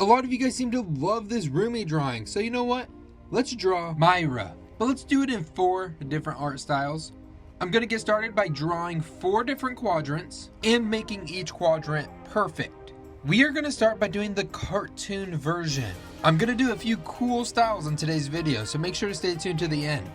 A lot of you guys seem to love this roommate drawing, so you know what? Let's draw Mira, but let's do it in 4 different art styles. I'm gonna get started by drawing 4 different quadrants and making each quadrant perfect. We are gonna start by doing the cartoon version. I'm gonna do a few cool styles in today's video, so make sure to stay tuned to the end.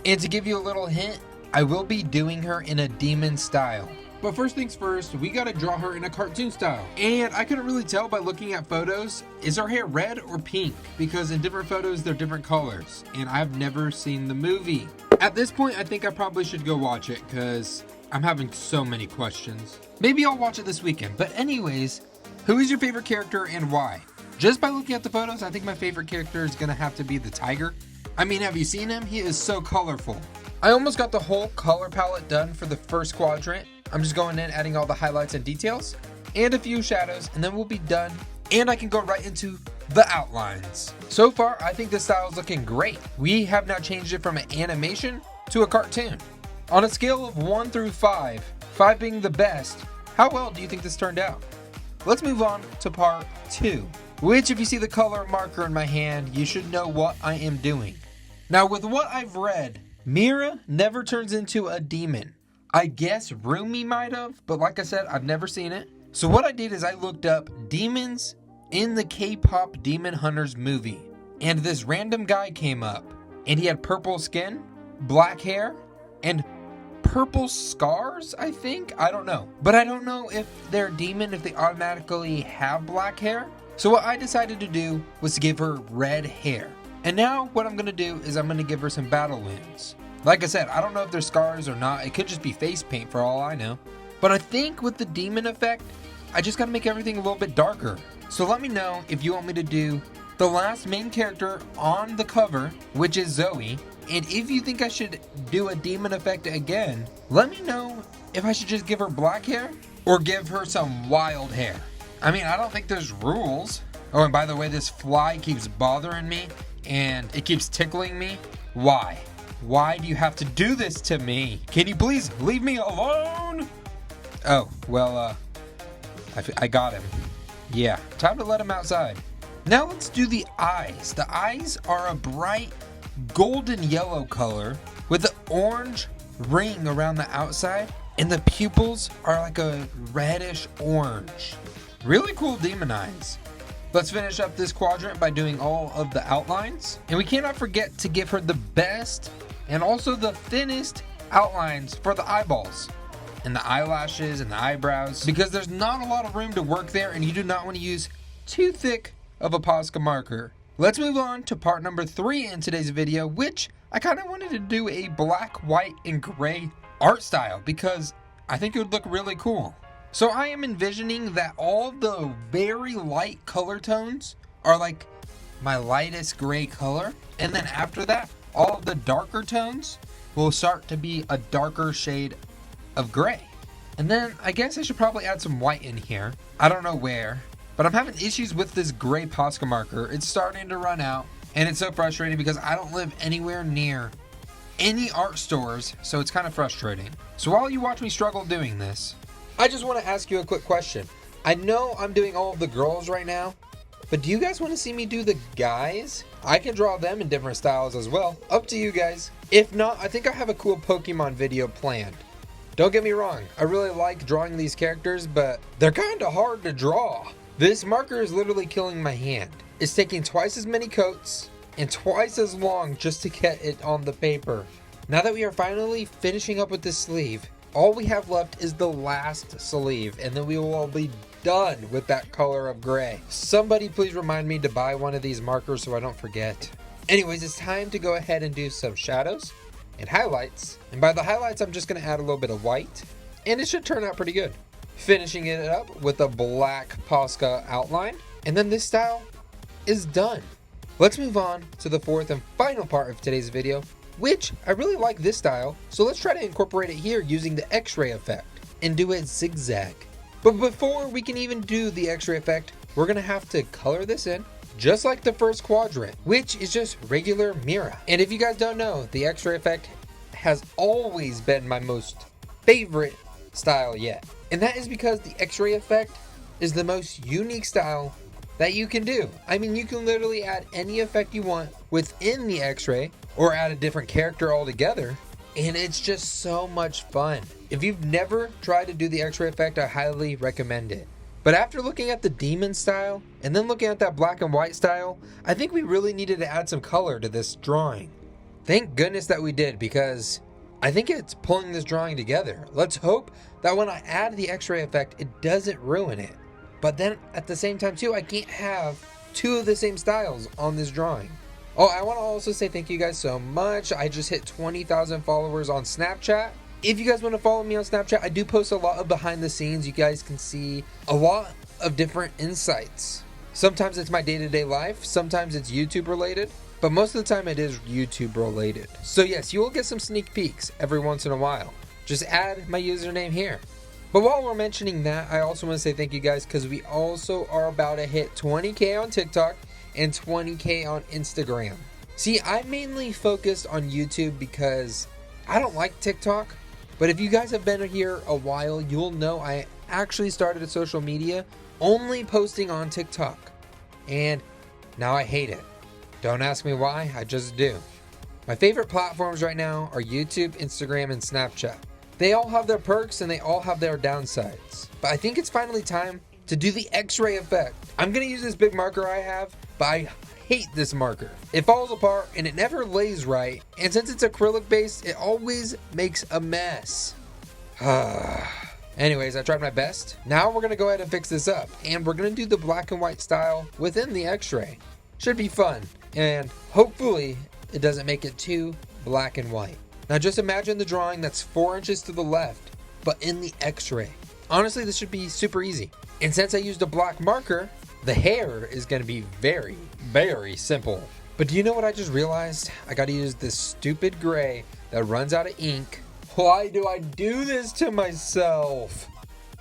And to give you a little hint, I will be doing her in a demon style. But first things first, we gotta draw her in a cartoon style. And I couldn't really tell by looking at photos, is her hair red or pink? Because in different photos, they're different colors. And I've never seen the movie. At this point, I think I probably should go watch it because I'm having so many questions. Maybe I'll watch it this weekend. But anyways, who is your favorite character and why? Just by looking at the photos, I think my favorite character is gonna have to be the tiger. I mean, have you seen him? He is so colorful. I almost got the whole color palette done for the first quadrant. I'm just going in, adding all the highlights and details, and a few shadows, and then we'll be done. And I can go right into the outlines. So far, I think this style is looking great. We have now changed it from an animation to a cartoon. On a scale of 1 through 5, 5 being the best, how well do you think this turned out? Let's move on to part 2, which if you see the color marker in my hand, you should know what I am doing. Now with what I've read, Mira never turns into a demon. I guess Rumi might have, but like I said, I've never seen it. So what I did is I looked up demons in the Kpop Demon Hunters movie. And this random guy came up. And he had purple skin, black hair, and purple scars, I think? I don't know. But I don't know if they're a demon if they automatically have black hair. So what I decided to do was to give her red hair. And now what I'm going to do is I'm going to give her some battle wounds. Like I said, I don't know if they're scars or not. It could just be face paint for all I know. But I think with the demon effect, I just gotta make everything a little bit darker. So let me know if you want me to do the last main character on the cover, which is Zoe. And if you think I should do a demon effect again, let me know if I should just give her black hair or give her some wild hair. I mean, I don't think there's rules. Oh, and by the way, this fly keeps bothering me and it keeps tickling me. Why? Why do you have to do this to me? Can you please leave me alone? Oh, well, I got him. Yeah, time to let him outside. Now let's do the eyes. The eyes are a bright golden yellow color with an orange ring around the outside, and the pupils are like a reddish orange. Really cool demon eyes. Let's finish up this quadrant by doing all of the outlines. And we cannot forget to give her the best and also the thinnest outlines for the eyeballs and the eyelashes and the eyebrows, because there's not a lot of room to work there and you do not want to use too thick of a Posca marker. Let's move on to part number 3 in today's video, which I kind of wanted to do a black, white, and gray art style because I think it would look really cool. So I am envisioning that all the very light color tones are like my lightest gray color, and then after that, all of the darker tones will start to be a darker shade of gray. And then I guess I should probably add some white in here. I don't know where, but I'm having issues with this gray Posca marker. It's starting to run out, and it's so frustrating because I don't live anywhere near any art stores, so it's kind of frustrating. So while you watch me struggle doing this, I just want to ask you a quick question. I know I'm doing all of the girls right now, but do you guys want to see me do the guys? I can draw them in different styles as well. Up to you guys. If not, I think I have a cool Pokemon video planned. Don't get me wrong, I really like drawing these characters, but they're kind of hard to draw. This marker is literally killing my hand. It's taking twice as many coats and twice as long just to get it on the paper. Now that we are finally finishing up with this sleeve, all we have left is the last sleeve, and then we will all be done with that color of gray. Somebody please remind me to buy one of these markers so I don't forget. Anyways, it's time to go ahead and do some shadows and highlights. And by the highlights, I'm just going to add a little bit of white, and it should turn out pretty good. Finishing it up with a black Posca outline, and then this style is done. Let's move on to the 4th and final part of today's video, which I really like this style, so let's try to incorporate it here using the X-ray effect and do it zigzag. But before we can even do the X-ray effect, we're gonna have to color this in just like the first quadrant, which is just regular Mira. And if you guys don't know, the X-ray effect has always been my most favorite style yet. And that is because the X-ray effect is the most unique style that you can do. I mean, you can literally add any effect you want within the X-ray or add a different character altogether. And it's just so much fun. If you've never tried to do the X-ray effect, I highly recommend it. But after looking at the demon style and then looking at that black and white style, I think we really needed to add some color to this drawing. Thank goodness that we did, because I think it's pulling this drawing together. Let's hope that when I add the X-ray effect, it doesn't ruin it. But then at the same time too, I can't have two of the same styles on this drawing. Oh, I want to also say thank you guys so much. I just hit 20,000 followers on Snapchat. If you guys want to follow me on Snapchat, I do post a lot of behind the scenes. You guys can see a lot of different insights. Sometimes it's my day-to-day life, sometimes it's YouTube related, but most of the time it is YouTube related. So yes, you will get some sneak peeks every once in a while. Just add my username here. But while we're mentioning that, I also want to say thank you guys, because we also are about to hit 20K on TikTok and 20K on Instagram. See, I mainly focused on YouTube because I don't like TikTok. But if you guys have been here a while, you'll know I actually started a social media only posting on TikTok. And now I hate it. Don't ask me why, I just do. My favorite platforms right now are YouTube, Instagram, and Snapchat. They all have their perks and they all have their downsides. But I think it's finally time to do the X-ray effect. I'm gonna use this big marker I have, but I hate this marker. It falls apart and it never lays right. And since it's acrylic based, it always makes a mess. Anyways, I tried my best. Now we're gonna go ahead and fix this up. And we're gonna do the black and white style within the X-ray. Should be fun. And hopefully it doesn't make it too black and white. Now just imagine the drawing that's 4 inches to the left, but in the X-ray. Honestly, this should be super easy. And since I used a black marker, the hair is going to be very, very simple. But do you know what I just realized? I got to use this stupid gray that runs out of ink. Why do I do this to myself?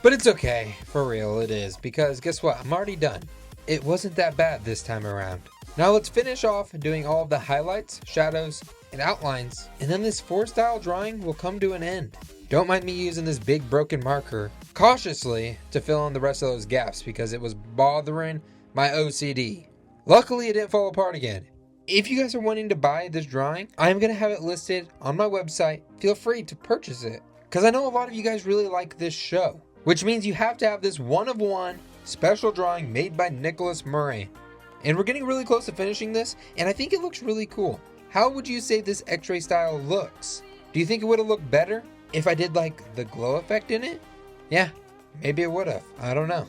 But it's okay, for real it is, because guess what? I'm already done. It wasn't that bad this time around. Now let's finish off doing all of the highlights, shadows, and outlines, and then this 4-style drawing will come to an end. Don't mind me using this big broken marker cautiously to fill in the rest of those gaps because it was bothering my OCD. Luckily it didn't fall apart again. If you guys are wanting to buy this drawing, I'm going to have it listed on my website. Feel free to purchase it, because I know a lot of you guys really like this show, which means you have to have this one-of-one special drawing made by Morain. And we're getting really close to finishing this, and I think it looks really cool. How would you say this X-ray style looks? Do you think it would have looked better if I did like the glow effect in it? Yeah, maybe it would have. I don't know.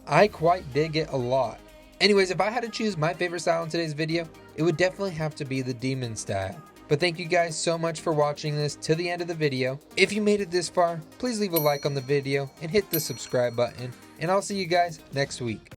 I quite dig it a lot. Anyways, if I had to choose my favorite style in today's video, it would definitely have to be the demon style. But thank you guys so much for watching this to the end of the video. If you made it this far, please leave a like on the video and hit the subscribe button. And I'll see you guys next week.